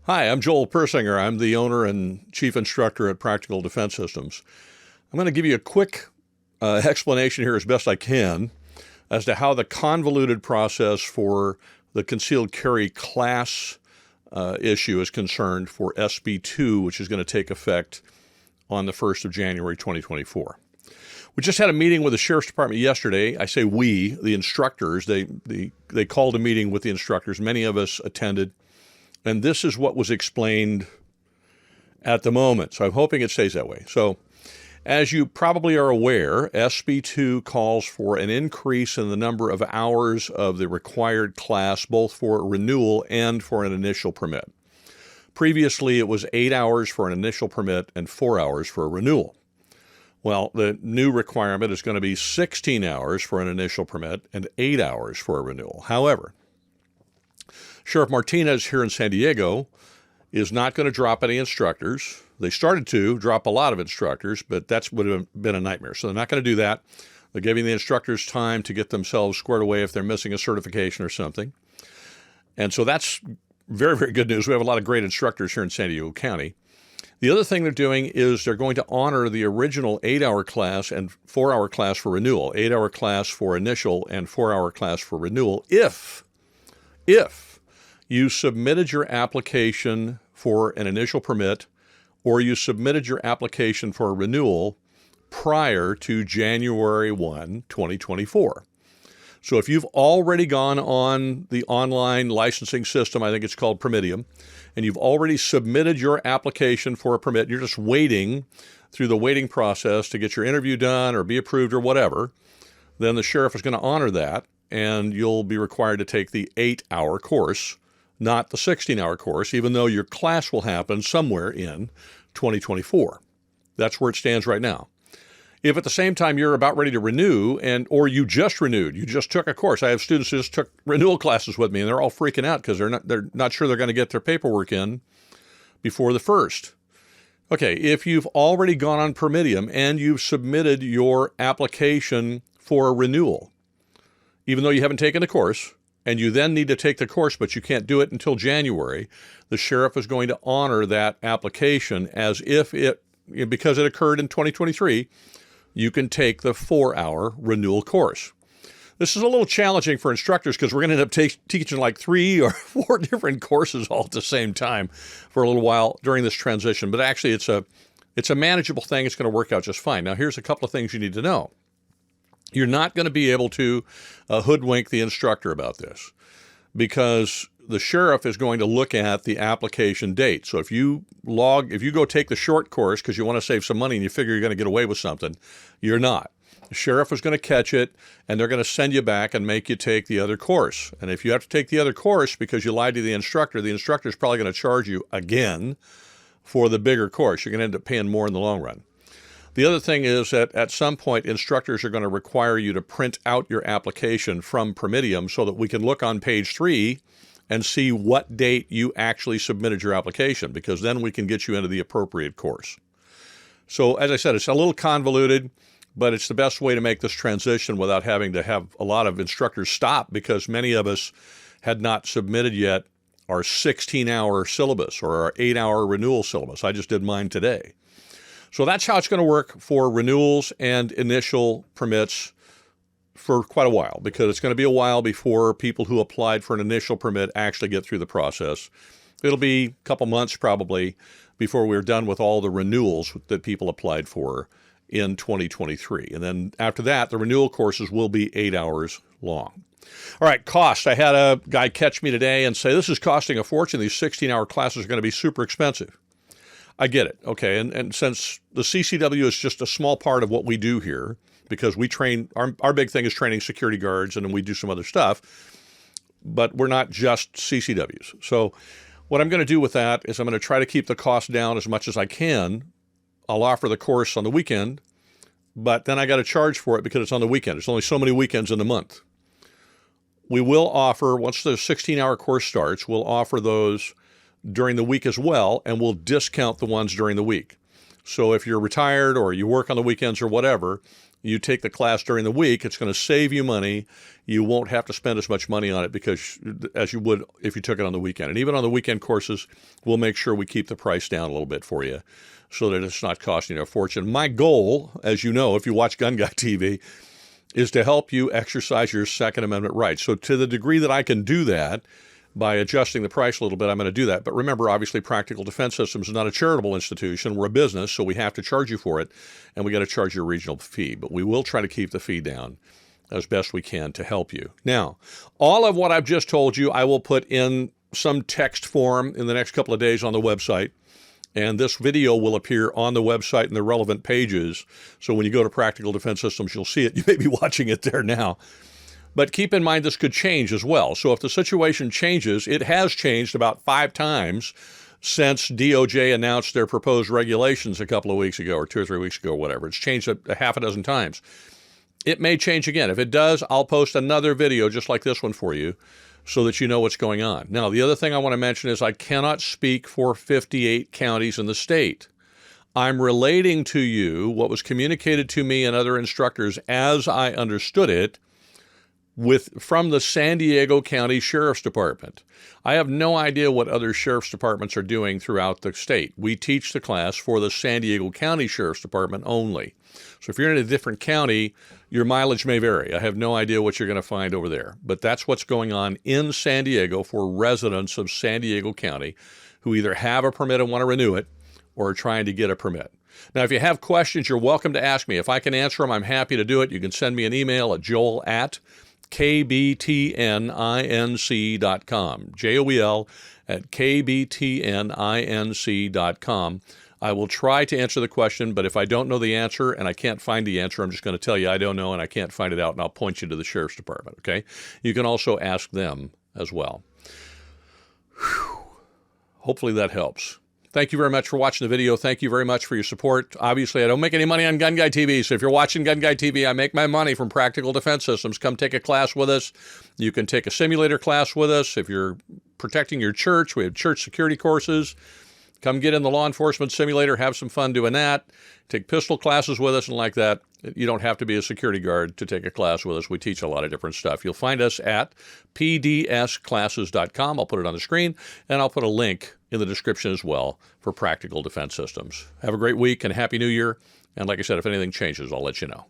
Hi, I'm Joel Persinger. I'm the owner and chief instructor at Practical Defense Systems. I'm going to give you a quick explanation here as best I can as to how the convoluted process for the concealed carry class issue is concerned for SP2, which is going to take effect on the 1st of January 2024. We just had a meeting with the Sheriff's Department yesterday. I say we, the instructors. They called a meeting with the instructors. Many of us attended. And this is what was explained at the moment. So I'm hoping it stays that way. So as you probably are aware, SP2 calls for an increase in the number of hours of the required class, both for renewal and for an initial permit. Previously, it was 8 hours for an initial permit and 4 hours for a renewal. Well, the new requirement is going to be 16 hours for an initial permit and 8 hours for a renewal. However, Sheriff Martinez here in San Diego is not going to drop any instructors. They started to drop a lot of instructors, but that's would have been a nightmare. So they're not going to do that. They're giving the instructors time to get themselves squared away if they're missing a certification or something. And so that's very, very good news. We have a lot of great instructors here in San Diego County. The other thing they're doing is they're going to honor the original 8-hour class and 4-hour class for renewal, 8-hour class for initial and 4-hour class for renewal if you submitted your application for an initial permit or you submitted your application for a renewal prior to January 1, 2024. So if you've already gone on the online licensing system, I think it's called Permitium, and you've already submitted your application for a permit, you're just waiting through the waiting process to get your interview done or be approved or whatever, then the sheriff is going to honor that, and you'll be required to take the 8-hour course, not the 16-hour course, even though your class will happen somewhere in 2024. That's where it stands right now. If at the same time you're about ready to renew or you just renewed, you just took a course. I have students who just took renewal classes with me and they're all freaking out because they're not sure they're going to get their paperwork in before the 1st. Okay, if you've already gone on Permitium and you've submitted your application for a renewal, even though you haven't taken the course, and you then need to take the course, but you can't do it until January, the sheriff is going to honor that application as if because it occurred in 2023, you can take the 4-hour renewal course. This is a little challenging for instructors because we're going to end up teaching like 3 or 4 different courses all at the same time for a little while during this transition. But actually, it's a manageable thing. It's going to work out just fine. Now, here's a couple of things you need to know. You're not going to be able to hoodwink the instructor about this because the sheriff is going to look at the application date. So if you go take the short course because you want to save some money and you figure you're going to get away with something, you're not. The sheriff is going to catch it and they're going to send you back and make you take the other course. And if you have to take the other course because you lied to the instructor is probably going to charge you again for the bigger course. You're going to end up paying more in the long run. The other thing is that at some point, instructors are going to require you to print out your application from Permitium so that we can look on page 3 and see what date you actually submitted your application, because then we can get you into the appropriate course. So as I said, it's a little convoluted, but it's the best way to make this transition without having to have a lot of instructors stop because many of us had not submitted yet our 16-hour syllabus or our 8-hour renewal syllabus. I just did mine today. So that's how it's going to work for renewals and initial permits for quite a while, because it's going to be a while before people who applied for an initial permit actually get through the process. It'll be a couple months probably before we're done with all the renewals that people applied for in 2023. And then after that, the renewal courses will be 8 hours long. All right, cost. I had a guy catch me today and say, this is costing a fortune. These 16-hour classes are going to be super expensive. I get it. Okay. And since the CCW is just a small part of what we do here, because we train, our big thing is training security guards and then we do some other stuff, but we're not just CCWs. So what I'm going to do with that is I'm going to try to keep the cost down as much as I can. I'll offer the course on the weekend, but then I got to charge for it because it's on the weekend. There's only so many weekends in the month. We will offer, once the 16-hour course starts, we'll offer those during the week as well, and we'll discount the ones during the week. So if you're retired or you work on the weekends or whatever, you take the class during the week, it's going to save you money. You won't have to spend as much money on it as you would if you took it on the weekend. And even on the weekend courses, we'll make sure we keep the price down a little bit for you so that it's not costing you a fortune. My goal, as you know, if you watch GunGuyTV, is to help you exercise your Second Amendment rights. So to the degree that I can do that, by adjusting the price a little bit, I'm going to do that. But remember, obviously, Practical Defense Systems is not a charitable institution. We're a business, so we have to charge you for it, and we got to charge you a regional fee. But we will try to keep the fee down as best we can to help you. Now, all of what I've just told you, I will put in some text form in the next couple of days on the website. And this video will appear on the website in the relevant pages. So when you go to Practical Defense Systems, you'll see it. You may be watching it there now. But keep in mind, this could change as well. So if the situation changes, it has changed about 5 times since DOJ announced their proposed regulations a couple of weeks ago, or 2 or 3 weeks ago, or whatever. It's changed a half a dozen times. It may change again. If it does, I'll post another video just like this one for you so that you know what's going on. Now, the other thing I want to mention is I cannot speak for 58 counties in the state. I'm relating to you what was communicated to me and other instructors as I understood it from the San Diego County Sheriff's Department. I have no idea what other sheriff's departments are doing throughout the state. We teach the class for the San Diego County Sheriff's Department only. So if you're in a different county, your mileage may vary. I have no idea what you're going to find over there. But that's what's going on in San Diego for residents of San Diego County who either have a permit and want to renew it or are trying to get a permit. Now, if you have questions, you're welcome to ask me. If I can answer them, I'm happy to do it. You can send me an email at joel@kbtninc.com, joel@kbtninc.com. I will try to answer the question, but if I don't know the answer and I can't find the answer, I'm just going to tell you I don't know and I can't find it out, and I'll point you to the Sheriff's Department, okay? You can also ask them as well. Whew. Hopefully that helps. Thank you very much for watching the video. Thank you very much for your support. Obviously, I don't make any money on GunGuyTV, so if you're watching GunGuyTV, I make my money from Practical Defense Systems. Come take a class with us. You can take a simulator class with us. If you're protecting your church, we have church security courses. Come get in the law enforcement simulator, have some fun doing that. Take pistol classes with us and like that. You don't have to be a security guard to take a class with us. We teach a lot of different stuff. You'll find us at pdsclasses.com. I'll put it on the screen, and I'll put a link in the description as well for Practical Defense Systems. Have a great week and Happy New Year. And like I said, if anything changes, I'll let you know.